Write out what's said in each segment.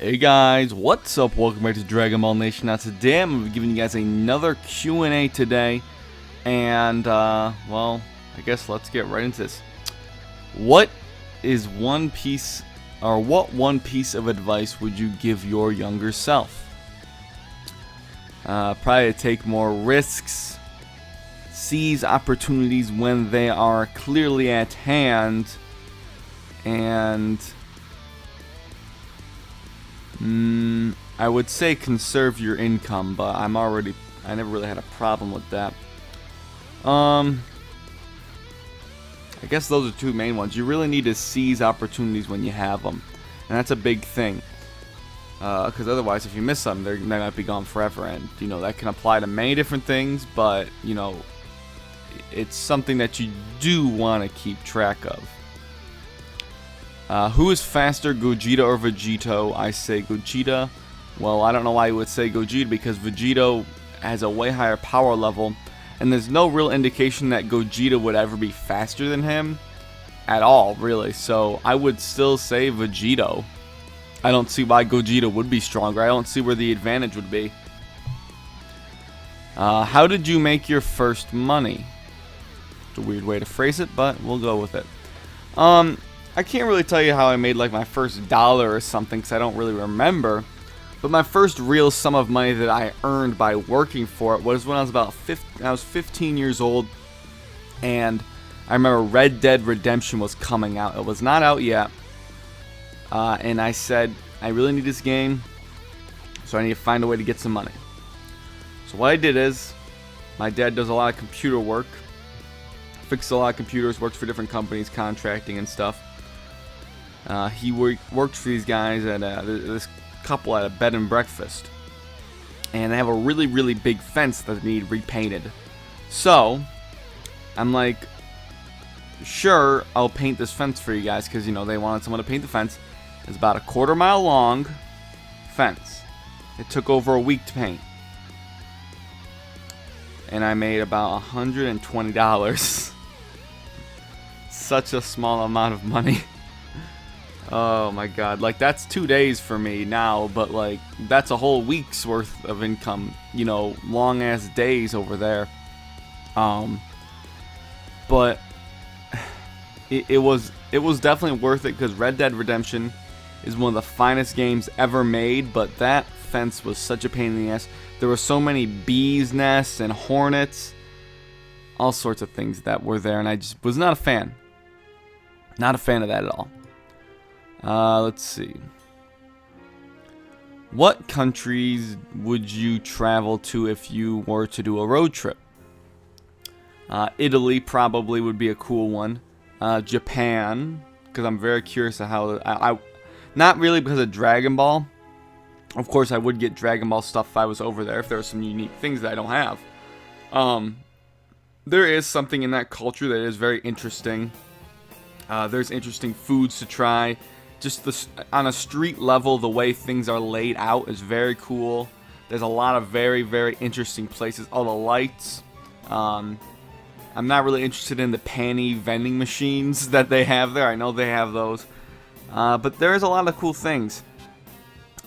Hey guys, what's up? Welcome back to Dragon Ball Nation. Now today I'm going to be giving you guys another Q&A today. And, well, I guess let's get right into this. What one piece of advice would you give your younger self? Probably take more risks, seize opportunities when they are clearly at hand, and I would say conserve your income, but I never really had a problem with that. I guess those are two main ones. You really need to seize opportunities when you have them, and that's a big thing. Because otherwise, if you miss them, they might be gone forever, and that can apply to many different things. But it's something that you do want to keep track of. Who is faster, Gogeta or Vegito? I say Gogeta. Well, I don't know why you would say Gogeta, because Vegito has a way higher power level, and there's no real indication that Gogeta would ever be faster than him at all, really. So I would still say Vegito. I don't see why Gogeta would be stronger. I don't see where the advantage would be. How did you make your first money? It's a weird way to phrase it, but we'll go with it. I can't really tell you how I made like my first dollar or something, because I don't really remember. But my first real sum of money that I earned by working for it was when I was 15 years old, and I remember Red Dead Redemption was coming out. It was not out yet, and I said, I really need this game, so I need to find a way to get some money. So what I did is, my dad does a lot of computer work, fixes a lot of computers, works for different companies, contracting and stuff. He worked for these guys at this couple at a bed and breakfast, and they have a really, really big fence that need repainted. So I'm like, sure, I'll paint this fence for you guys, because they wanted someone to paint the fence. It's about a quarter-mile long fence. It took over a week to paint, and I made about $120. Such a small amount of money. Oh my god, like that's 2 days for me now, but like that's a whole week's worth of income, long ass days over there. But it was definitely worth it, because Red Dead Redemption is one of the finest games ever made, but that fence was such a pain in the ass. There were so many bees nests and hornets, all sorts of things that were there, and I just was not a fan. Not a fan of that at all. Let's see. What countries would you travel to if you were to do a road trip? Italy probably would be a cool one. Japan, because I'm very curious of how I not really because of Dragon Ball. Of course, I would get Dragon Ball stuff if I was over there, if there were some unique things that I don't have. There is something in that culture that is very interesting. There's interesting foods to try. Just on a street level, the way things are laid out is very cool. There's a lot of very, very interesting places. All the lights. I'm not really interested in the panty vending machines that they have there. I know they have those. But there's a lot of cool things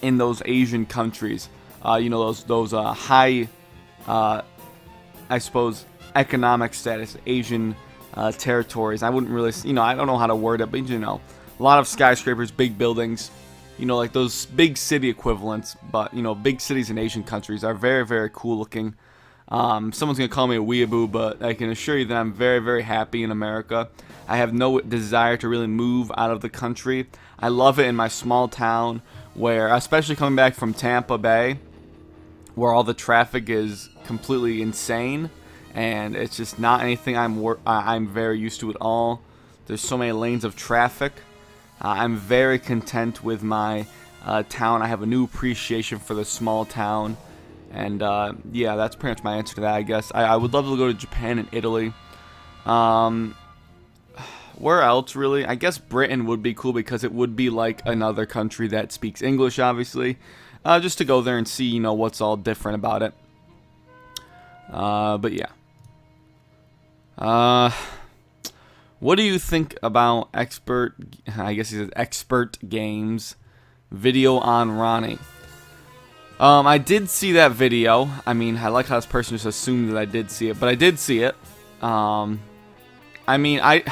in those Asian countries. Those high, I suppose, economic status Asian territories. I wouldn't really, I don't know how to word it, but a lot of skyscrapers, big buildings, like those big city equivalents. But big cities in Asian countries are very, very cool looking. Someone's gonna call me a weeaboo, but I can assure you that I'm very, very happy in America. I have no desire to really move out of the country. I love it in my small town, where, especially coming back from Tampa Bay, where all the traffic is completely insane, and it's just not anything I'm very used to at all. There's so many lanes of traffic. I'm very content with my town. I have a new appreciation for the small town. And yeah, that's pretty much my answer to that, I guess. I would love to go to Japan and Italy. Where else, really? I guess Britain would be cool, because it would be like another country that speaks English, obviously. Just to go there and see, what's all different about it. But yeah. What do you think about expertgamez video on Ronnie. I did see that video. I mean, I like how this person just assumed that I did see it, but I did see it. I mean, I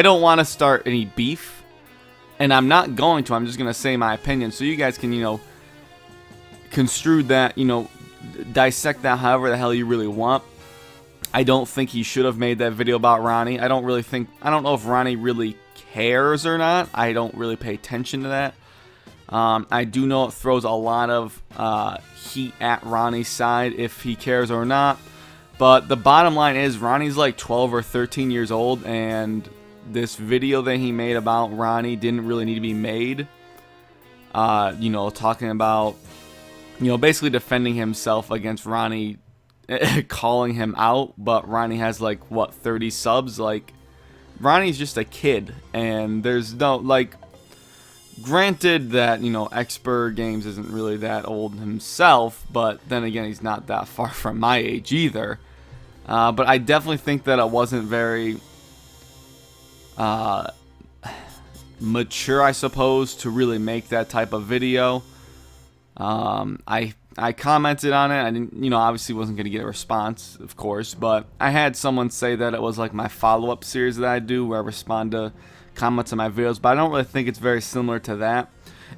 don't want to start any beef, and I'm not going to. I'm just going to say my opinion, so you guys can, you know, construe that, you know, dissect that however the hell you really want. I don't think he should have made that video about Ronnie. I don't know if Ronnie really cares or not. I don't really pay attention to that. I do know it throws a lot of heat at Ronnie's side if he cares or not. But the bottom line is Ronnie's like 12 or 13 years old, and this video that he made about Ronnie didn't really need to be made. You know, talking about, you know, basically defending himself against Ronnie, calling him out, but Ronnie has like, what, 30 subs? Like, Ronnie's just a kid, and there's no, like, granted that, you know, expertgamez isn't really that old himself, but then again, he's not that far from my age either. But I definitely think that it wasn't very mature, I suppose, to really make that type of video. I commented on it. I didn't, you know, obviously wasn't going to get a response, of course, but I had someone say that it was like my follow-up series that I do where I respond to comments on my videos, but I don't really think it's very similar to that.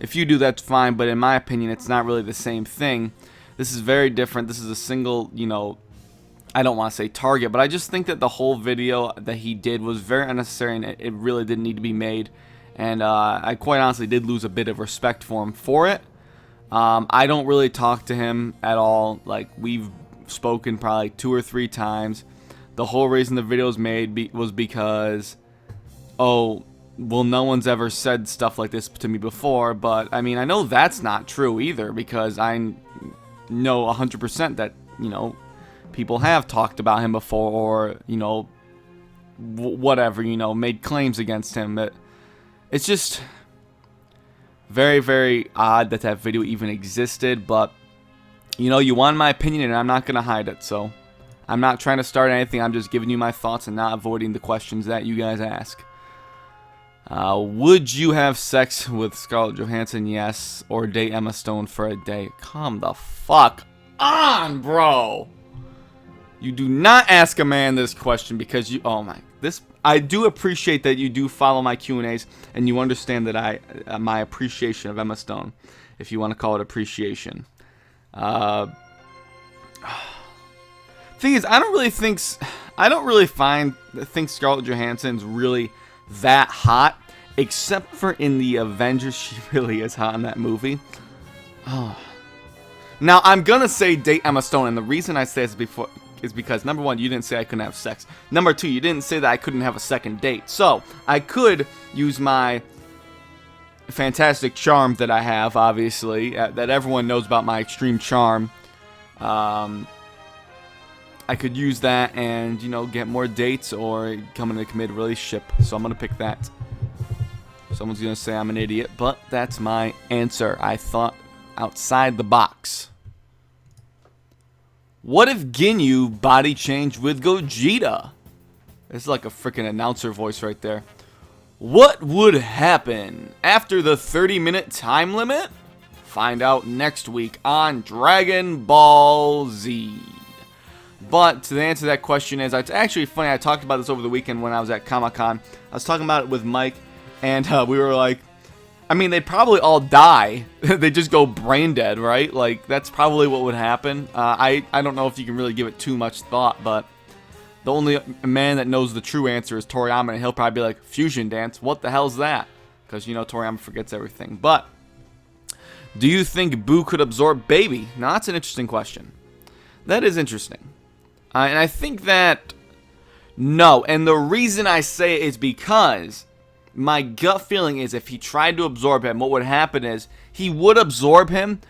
If you do, that's fine, but in my opinion, it's not really the same thing. This is very different. This is a single, you know, I don't want to say target, but I just think that the whole video that he did was very unnecessary, and it really didn't need to be made, and I quite honestly did lose a bit of respect for him for it. I don't really talk to him at all. Like, we've spoken probably 2 or 3 times. The whole reason the video was made was because, oh, well, no one's ever said stuff like this to me before, but I mean, I know that's not true either, because I know 100% that, you know, people have talked about him before, or, you know, whatever, you know, made claims against him. It's just very, very odd that that video even existed, but, you know, you want my opinion, and I'm not going to hide it, so I'm not trying to start anything. I'm just giving you my thoughts and not avoiding the questions that you guys ask. Would you have sex with Scarlett Johansson? Yes. Or date Emma Stone for a day? Come the fuck on, bro. You do not ask a man this question because you, oh my, I do appreciate that you do follow my Q&As and you understand that my appreciation of Emma Stone, if you want to call it appreciation. Thing is, I don't really think Scarlett Johansson's really that hot, except for in the Avengers. She really is hot in that movie. Oh. Now, I'm gonna say date Emma Stone, and the reason I say this before is because, number one, you didn't say I couldn't have sex. Number two, you didn't say that I couldn't have a second date. So, I could use my fantastic charm that I have, obviously, that everyone knows about, my extreme charm. I could use that and, you know, get more dates or come in a committed relationship. So I'm going to pick that. Someone's going to say I'm an idiot, but that's my answer. I thought outside the box. What if Ginyu body changed with Gogeta? It's like a freaking announcer voice right there. What would happen after the 30-minute time limit? Find out next week on Dragon Ball Z. But to answer that question is, it's actually funny, I talked about this over the weekend when I was at Comic-Con. I was talking about it with Mike, and we were like, I mean, they'd probably all die. They just go brain dead, right? Like, that's probably what would happen. I don't know if you can really give it too much thought, but the only man that knows the true answer is Toriyama, and he'll probably be like, fusion dance, what the hell's that? Because, you know, Toriyama forgets everything. But, do you think Buu could absorb Baby? Now, that's an interesting question. That is interesting. And I think that, no. And the reason I say it is because my gut feeling is if he tried to absorb him, what would happen is he would absorb him,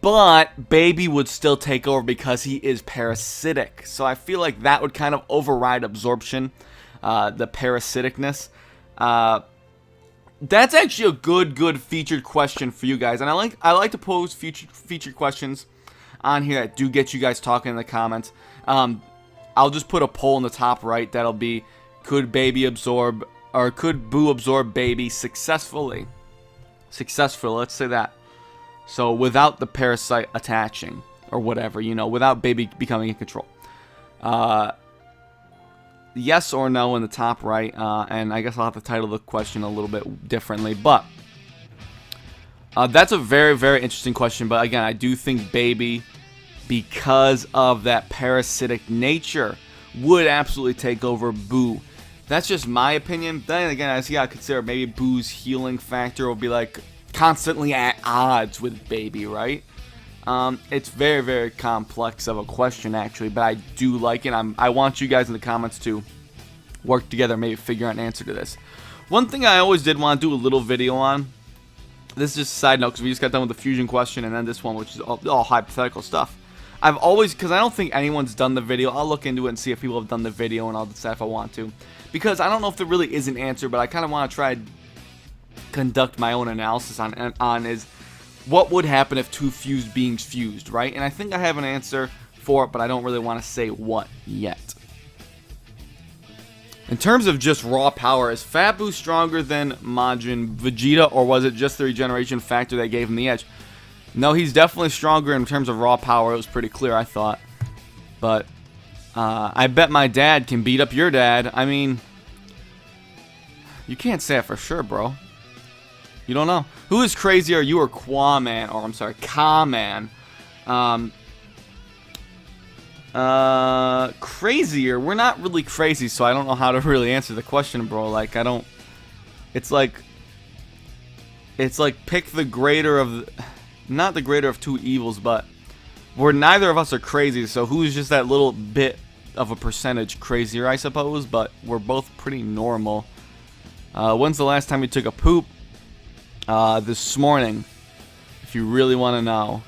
but Baby would still take over because he is parasitic. So I feel like that would kind of override absorption, the parasiticness. That's actually a good featured question for you guys. And I like to pose featured questions on here that do get you guys talking in the comments. I'll just put a poll in the top right that'll be, could Buu absorb Baby successfully? Successful, let's say that. So without the parasite attaching or whatever, you know, without baby becoming in control. Yes or no in the top right, and I guess I'll have to title the question a little bit differently, but that's a very, very interesting question. But again, I do think baby, because of that parasitic nature, would absolutely take over Buu. That's just my opinion. Then again, I gotta consider maybe Buu's healing factor will be like constantly at odds with baby, right? It's very, very complex of a question, actually, but I do like it. I want you guys in the comments to work together, maybe figure out an answer to this. One thing I always did want to do a little video on, this is just a side note because we just got done with the fusion question and then this one, which is all hypothetical stuff. I've always, because I don't think anyone's done the video, I'll look into it and see if people have done the video and I'll decide if I want to. Because I don't know if there really is an answer, but I kind of want to try to conduct my own analysis on is what would happen if two fused beings fused, right? And I think I have an answer for it, but I don't really want to say what yet. In terms of just raw power, is Fat Buu stronger than Majin Vegeta, or was it just the regeneration factor that gave him the edge? No, he's definitely stronger in terms of raw power. It was pretty clear, I thought. But I bet my dad can beat up your dad. I mean, you can't say it for sure, bro. You don't know. Who is crazier, you or Qua-Man? Or, I'm sorry, Ka-Man. Crazier. We're not really crazy, so I don't know how to really answer the question, bro. Like, I don't... It's like pick the greater of... Not the greater of two evils, but... We're neither of us are crazy, so who's just that little bit of a percentage crazier, I suppose? But we're both pretty normal. When's the last time you took a poop? This morning, if you really want to know.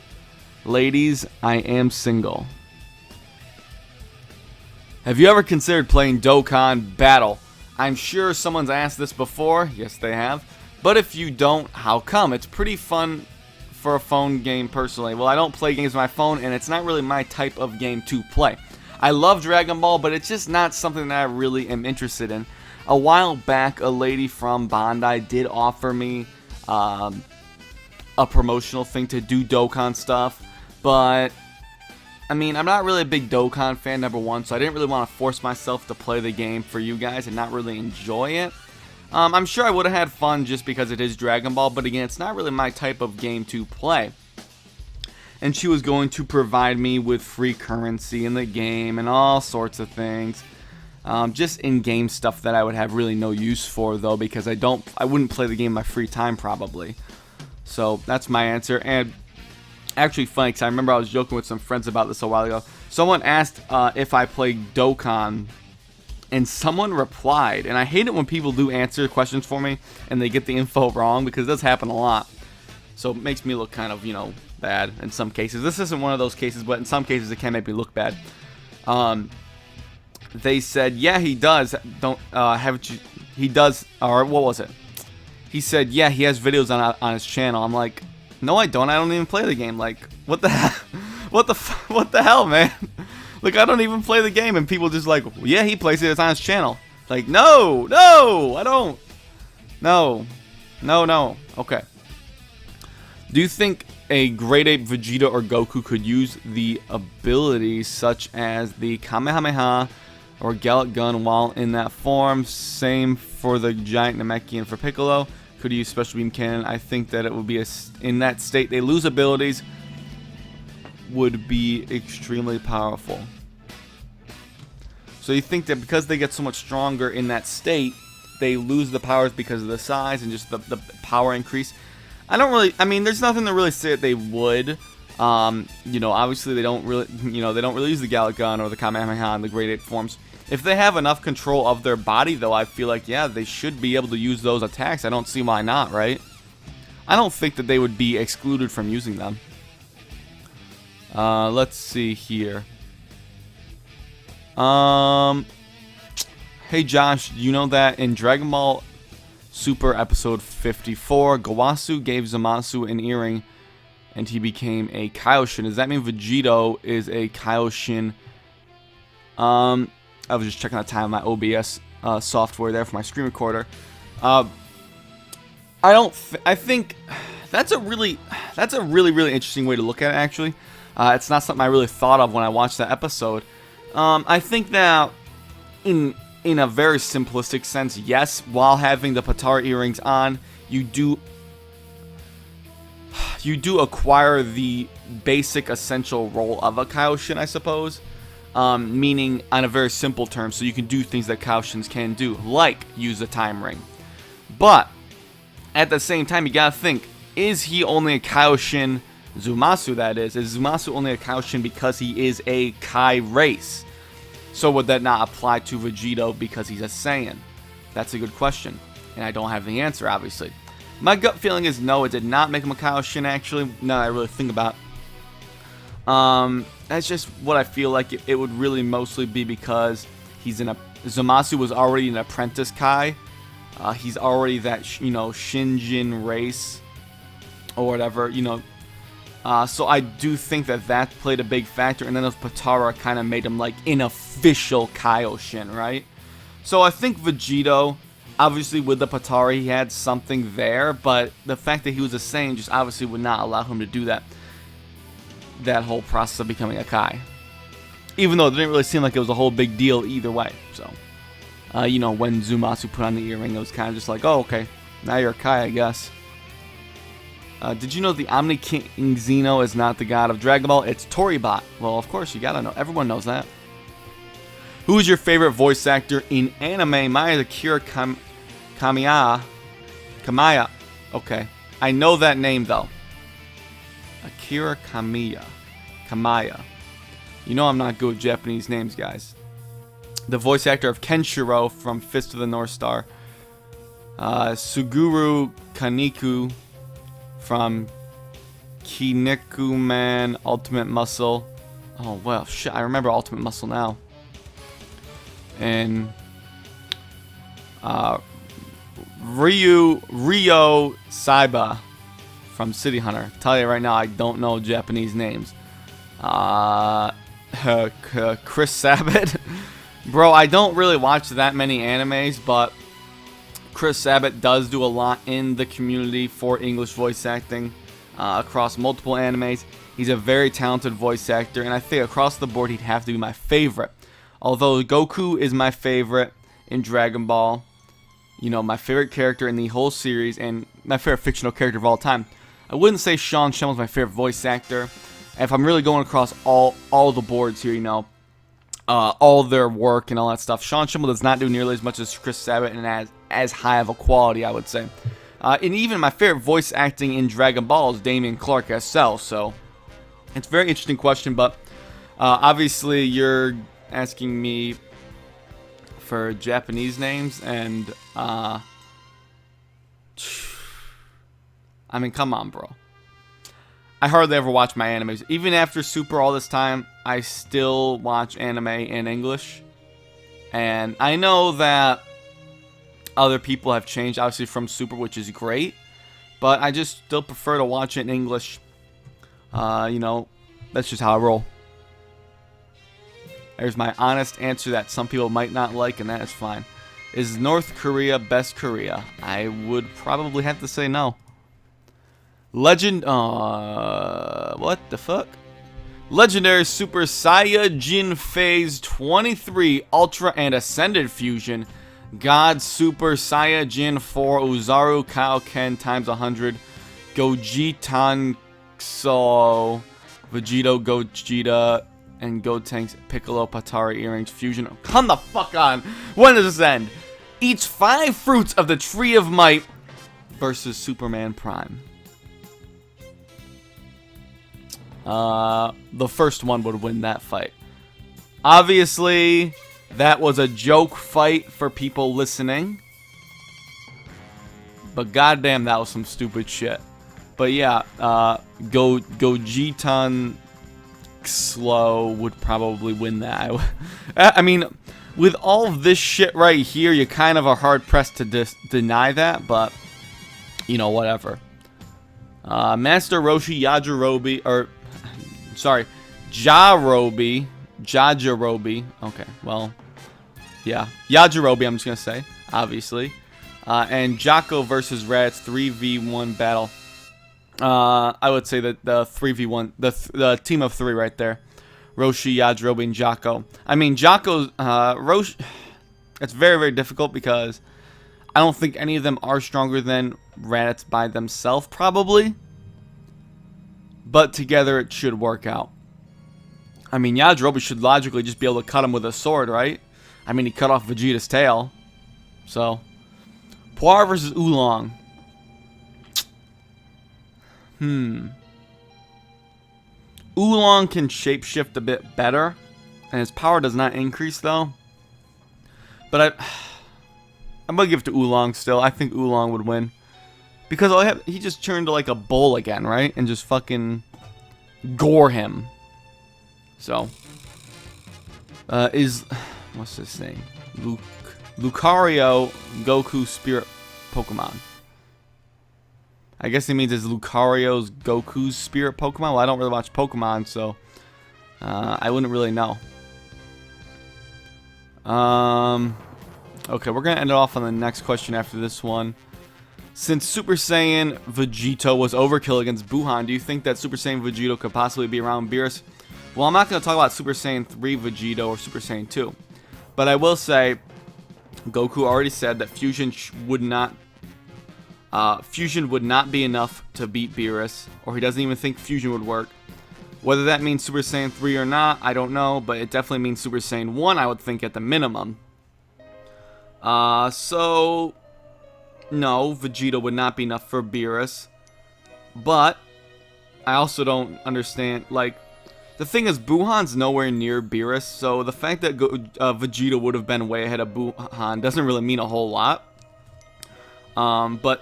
Ladies, I am single. Have you ever considered playing Dokkan Battle? I'm sure someone's asked this before. Yes, they have. But if you don't, how come? It's pretty fun for a phone game personally. Well, I don't play games on my phone, and it's not really my type of game to play. I love Dragon Ball, but it's just not something that I really am interested in. A while back, a lady from Bondi did offer me a promotional thing to do Dokkan stuff, but I mean, I'm not really a big Dokkan fan, number one, so I didn't really want to force myself to play the game for you guys and not really enjoy it. I'm sure I would have had fun just because it is Dragon Ball, but again, it's not really my type of game to play. And she was going to provide me with free currency in the game and all sorts of things. Just in-game stuff that I would have really no use for, though, because I wouldn't play the game in my free time, probably. So, that's my answer. And actually funny, because I remember I was joking with some friends about this a while ago. Someone asked if I played Dokkan, and someone replied, and I hate it when people do answer questions for me, and they get the info wrong, because it does happen a lot. So, it makes me look kind of, you know, bad in some cases. This isn't one of those cases, but in some cases it can make me look bad. They said, yeah, he does. He does, or what was it? He said, yeah, he has videos on his channel. I'm like, no, I don't. I don't even play the game. Like, what the hell? What the hell, man? Like, I don't even play the game, and people just like, yeah, he plays it. It's on his channel. Like, no, I don't. No. Okay. Do you think a Great Ape Vegeta or Goku could use the abilities such as the Kamehameha or Gallic Gun while in that form? Same for the Giant Namekian for Piccolo. Could use Special Beam Cannon. I think that it would be in that state they lose abilities would be extremely powerful. So you think that because they get so much stronger in that state, they lose the powers because of the size and just the power increase? I mean, there's nothing to really say that they would. You know, obviously they don't really use the Gallic Gun or the Kamehameha in the Great Ape forms. If they have enough control of their body, though, I feel like, yeah, they should be able to use those attacks. I don't see why not, right? I don't think that they would be excluded from using them. Let's see here. Hey, Josh, you know that in Dragon Ball Super Episode 54, Gowasu gave Zamasu an earring and he became a Kaioshin. Does that mean Vegito is a Kaioshin? I was just checking the time on my OBS software there for my screen recorder. I think that's a really really interesting way to look at it. Actually, it's not something I really thought of when I watched that episode. I think that in a very simplistic sense, yes, while having the Patara earrings on, you do acquire the basic essential role of a Kaioshin, I suppose. Meaning on a very simple term, so you can do things that Kaioshins can do, like use a time ring. But at the same time, you gotta think, is he only a Kaioshin, Zumasu that is Zumasu only a Kaioshin because he is a Kai race? So would that not apply to Vegito because he's a Saiyan? That's a good question, and I don't have the answer, obviously. My gut feeling is no, it did not make him a Kaioshin, actually, now that I really think about it. That's just what I feel like it would really mostly be because Zamasu was already an apprentice Kai. He's already that, Shinjin race or whatever, so I do think that played a big factor, and then those Patara kind of made him like an official Kaioshin, right? So I think Vegito, obviously with the Patara, he had something there, but the fact that he was a Saiyan just obviously would not allow him to do that whole process of becoming a Kai. Even though it didn't really seem like it was a whole big deal either way. So, when Zumasu put on the earring, it was kind of just like, oh, okay, now you're a Kai, I guess. Did you know the Omni King Xeno is not the god of Dragon Ball? It's Toribot. Well, of course, you gotta know. Everyone knows that. Who is your favorite voice actor in anime? Mine is Akira Kamaya. Okay. I know that name, though. Akira Kamaya. You know I'm not good with Japanese names, guys. The voice actor of Kenshiro from Fist of the North Star. Suguru Kaniku from Kinnikuman Ultimate Muscle. Oh, well, shit, I remember Ultimate Muscle now. And Ryo Saiba from City Hunter. Tell you right now, I don't know Japanese names. Chris Sabat. Bro, I don't really watch that many animes, but Chris Sabat does do a lot in the community for English voice acting across multiple animes. He's a very talented voice actor, and I think across the board he'd have to be my favorite. Although Goku is my favorite in Dragon Ball, my favorite character in the whole series, and my favorite fictional character of all time. I wouldn't say Sean Shenmue is my favorite voice actor. If I'm really going across all the boards here, all their work and all that stuff, Sean Shenmue does not do nearly as much as Chris Sabat, and as high of a quality, I would say. And even my favorite voice acting in Dragon Ball is Damian Clark as Cell. So it's a very interesting question, but obviously you're asking me for Japanese names, and I mean, come on, bro. I hardly ever watch my animes. Even after Super all this time, I still watch anime in English. And I know that other people have changed, obviously, from Super, which is great. But I just still prefer to watch it in English. That's just how I roll. There's my honest answer that some people might not like, and that is fine. Is North Korea best Korea? I would probably have to say no. What the fuck? Legendary Super Saiyajin Phase 23 Ultra and Ascended Fusion. God Super Saiyajin 4 Uzaru Kaioken times 100. Gojitan Xo. Vegito Gogeta. And Gotenks Piccolo Patara Earrings Fusion. Come the fuck on! When does this end? Eats 5 fruits of the Tree of Might versus Superman Prime. The first one would win that fight. Obviously, that was a joke fight for people listening. But goddamn, that was some stupid shit. But yeah, Gojitan Slow would probably win that. I mean, with all of this shit right here, you kind of are hard pressed to deny that, but whatever. Master Roshi Yajirobe, Jajirobe. Okay, well, yeah, Yajirobe. I'm just gonna say, obviously. And Jocko versus Raditz 3v1 battle. I would say that the 3v1, the team of 3 right there. Roshi, Yajirobe, and Jocko. I mean, Jocko's, Roshi, it's very, very difficult because I don't think any of them are stronger than Raditz by themselves, probably. But together it should work out. I mean, Yajirobe should logically just be able to cut him with a sword, right? I mean, he cut off Vegeta's tail. So, Poir versus Oolong. Oolong can shapeshift a bit better, and his power does not increase though. But I'm gonna give it to Oolong still. I think Oolong would win because he just turned to like a bull again, right? And just fucking gore him. So, what's this name? Lucario Goku Spirit Pokemon. I guess he means is Lucario's Goku's Spirit Pokemon. Well, I don't really watch Pokemon, so I wouldn't really know. Okay, we're gonna end it off on the next question after this one. Since Super Saiyan Vegito was overkill against Buuhan, do you think that Super Saiyan Vegito could possibly be around Beerus? Well, I'm not going to talk about Super Saiyan 3 Vegito or Super Saiyan 2. But I will say, Goku already said that fusion would not be enough to beat Beerus, or he doesn't even think fusion would work. Whether that means Super Saiyan 3 or not, I don't know, but it definitely means Super Saiyan 1, I would think, at the minimum. So, no, Vegeta would not be enough for Beerus. But, I also don't understand, like, the thing is, Buuhan's nowhere near Beerus, so the fact that Vegeta would have been way ahead of Buuhan doesn't really mean a whole lot. But,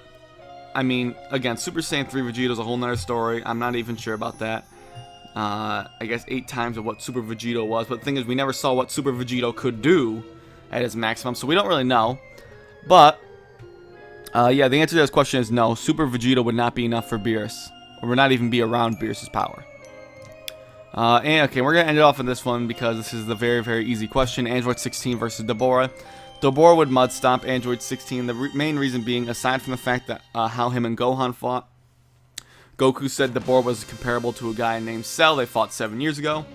I mean, again, Super Saiyan 3 Vegeta is a whole nother story. I'm not even sure about that. I guess 8 times of what Super Vegito was, but the thing is, we never saw what Super Vegito could do at his maximum, so we don't really know. But, yeah, the answer to this question is no. Super Vegito would not be enough for Beerus, or would not even be around Beerus' power. And okay, we're going to end it off on this one because this is the very, very easy question. Android 16 versus Deborah. Deborah would mud stomp Android 16. The main reason being, aside from the fact that how him and Gohan fought, Goku said Deborah was comparable to a guy named Cell. They fought 7 years ago.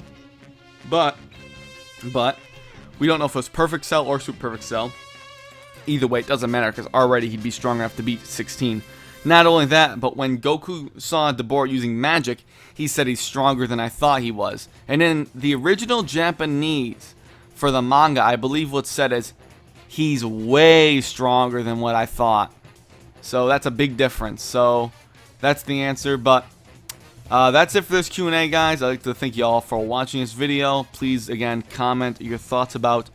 But, we don't know if it was Perfect Cell or Super Perfect Cell. Either way, it doesn't matter because already he'd be strong enough to beat 16. Not only that, but when Goku saw Deborah using magic, he said he's stronger than I thought he was. And in the original Japanese for the manga, I believe what's said is, he's way stronger than what I thought. So that's a big difference. So that's the answer. But that's it for this Q&A, guys. I'd like to thank you all for watching this video. Please, again, comment your thoughts about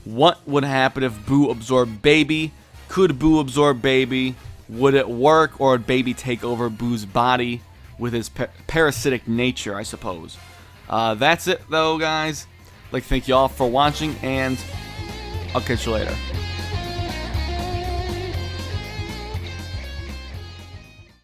what would happen if Buu absorbed Baby. Could Buu absorb Baby? Would it work, or would Baby take over Buu's body with his parasitic nature, I suppose? That's it, though, guys. I'd like to thank you all for watching, and I'll catch you later.